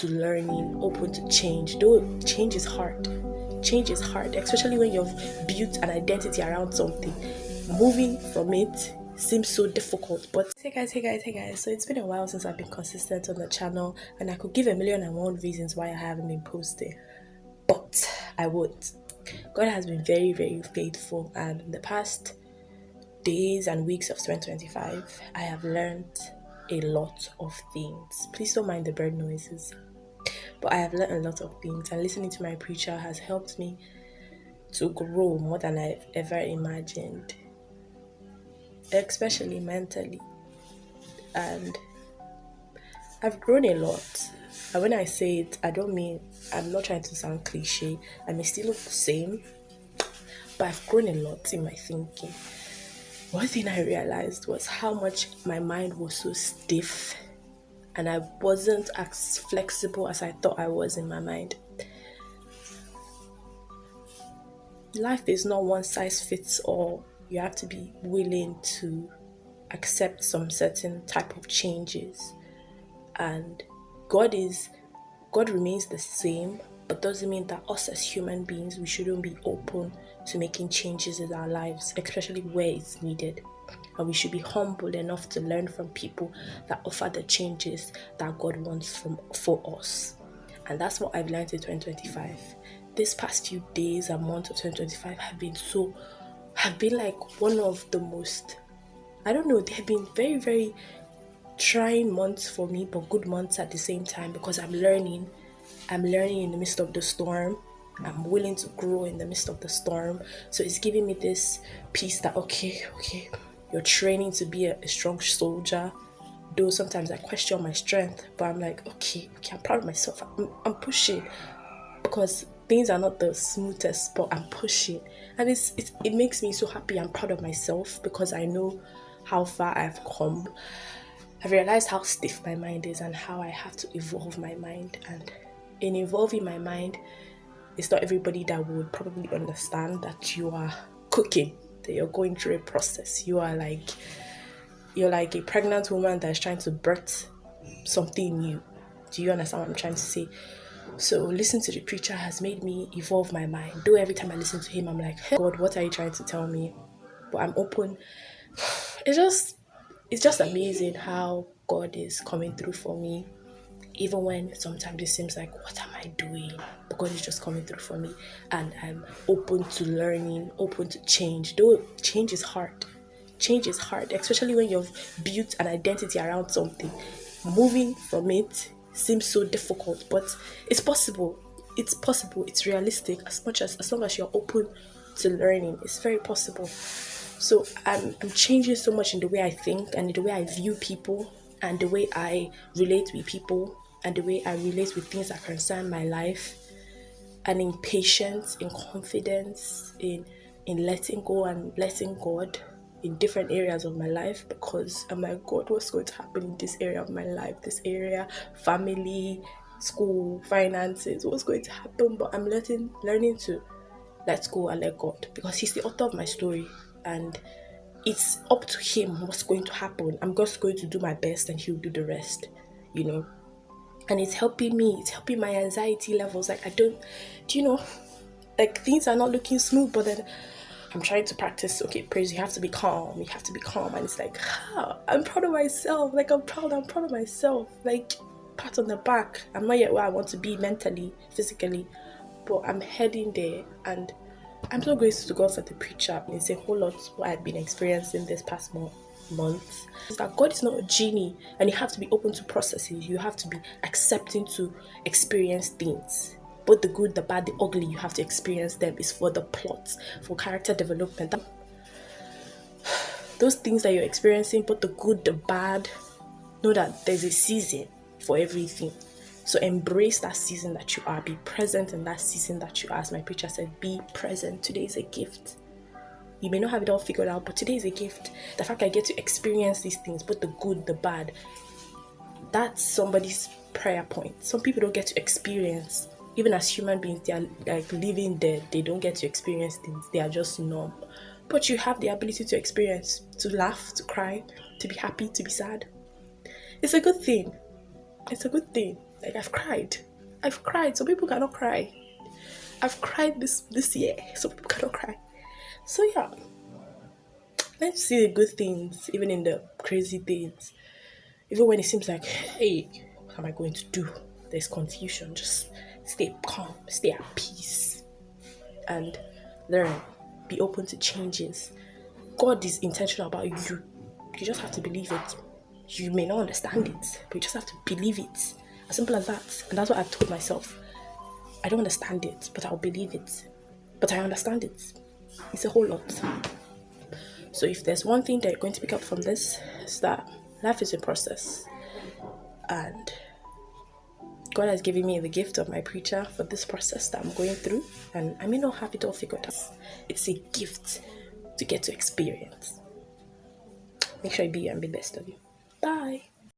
to learning, open to change. Though change is hard. Change is hard, especially when you've built an identity around something. Moving from it seems so difficult. But hey guys. So it's been a while since I've been consistent on the channel, and I could give a million and one reasons why I haven't been posting. But I won't. God has been very, very faithful, and in the past days and weeks of 2025, I have learned a lot of things. Please don't mind the bird noises. But I have learned a lot of things, and listening to my preacher has helped me to grow more than I've ever imagined, especially mentally. And I've grown a lot. And when I say it, I don't mean, I'm not trying to sound cliche. I may still look the same, but I've grown a lot in my thinking. One thing I realized was how much my mind was so stiff, and I wasn't as flexible as I thought I was in my mind. Life is not one size fits all. You have to be willing to accept some certain type of changes. And God remains the same, but doesn't mean that us as human beings, we shouldn't be open to making changes in our lives, especially where it's needed. And we should be humble enough to learn from people that offer the changes that God wants for us. And that's what I've learned in 2025. This past few days and months of 2025 have been like one of the most, I don't know, they have been very, very trying months for me, but good months at the same time, because I'm learning in the midst of the storm. I'm willing to grow in the midst of the storm. So it's giving me this peace that, okay, you're training to be a strong soldier. Though sometimes I question my strength, but I'm like, okay, I'm proud of myself. I'm pushing, because things are not the smoothest, but I'm pushing. And it makes me so happy. I'm proud of myself because I know how far I've come. I've realized how stiff my mind is and how I have to evolve my mind. And in evolving my mind, it's not everybody that would probably understand that you are cooking, that you're going through a process. You're like a pregnant woman that's trying to birth something new. Do you understand what I'm trying to say? So listening to the preacher has made me evolve my mind. Though every time I listen to him, I'm like, hey, God, what are you trying to tell me? But I'm open. It's just amazing how God is coming through for me. Even when sometimes it seems like, what am I doing? But God is just coming through for me. And I'm open to learning, open to change. Though change is hard. Change is hard, especially when you've built an identity around something. Moving from it seems so difficult, but it's possible. It's possible. It's realistic. As long as you're open to learning, it's very possible. So I'm changing so much in the way I think and in the way I view people and the way I relate with people and the way I relate with things that concern my life, and in patience, in confidence, in letting go and letting God in different areas of my life, because I'm like, God, what's going to happen in this area of my life, this area, family, school, finances, what's going to happen? But I'm learning to let go and let God, because He's the author of my story, and it's up to Him what's going to happen. I'm just going to do my best and He'll do the rest, and it's helping me. It's helping my anxiety levels. Like, like things are not looking smooth, but then I'm trying to practice, okay, praise, you have to be calm. And it's like, I'm proud of myself. Like, I'm proud of myself. Like, pat on the back. I'm not yet where I want to be mentally, physically, but I'm heading there. And I'm so grateful to God for the preacher. It's a whole lot what I've been experiencing this past months. Is that God is not a genie, and you have to be open to processes. You have to be accepting to experience things. Both the good, the bad, the ugly, you have to experience them. It's for the plot, for character development. Those things that you're experiencing, both the good, the bad, know that there's a season for everything. So embrace that season that you are. Be present in that season that you are. As my preacher said, be present. Today is a gift. You may not have it all figured out, but today is a gift. The fact I get to experience these things, both the good, the bad, that's somebody's prayer point. Some people don't get to experience. Even as human beings, they are like living dead. They don't get to experience things. They are just numb. But you have the ability to experience, to laugh, to cry, to be happy, to be sad. It's a good thing. It's a good thing. Like I've cried. Some people cannot cry. I've cried this year. Some people cannot cry. So yeah, let's see the good things, even in the crazy things. Even when it seems like, hey, what am I going to do? There's confusion. Just stay calm, stay at peace, and learn. Be open to changes. God is intentional about you. You just have to believe it. You may not understand it, but you just have to believe it. As simple as that. And that's what I've told myself. I don't understand it, but I'll believe it. But I understand it. It's a whole lot. So if there's one thing that you're going to pick up from this, is that life is a process. And God has given me the gift of my preacher for this process that I'm going through. And I may not have it all figured out. It's a gift to get to experience. Make sure you be you and be best of you. Bye.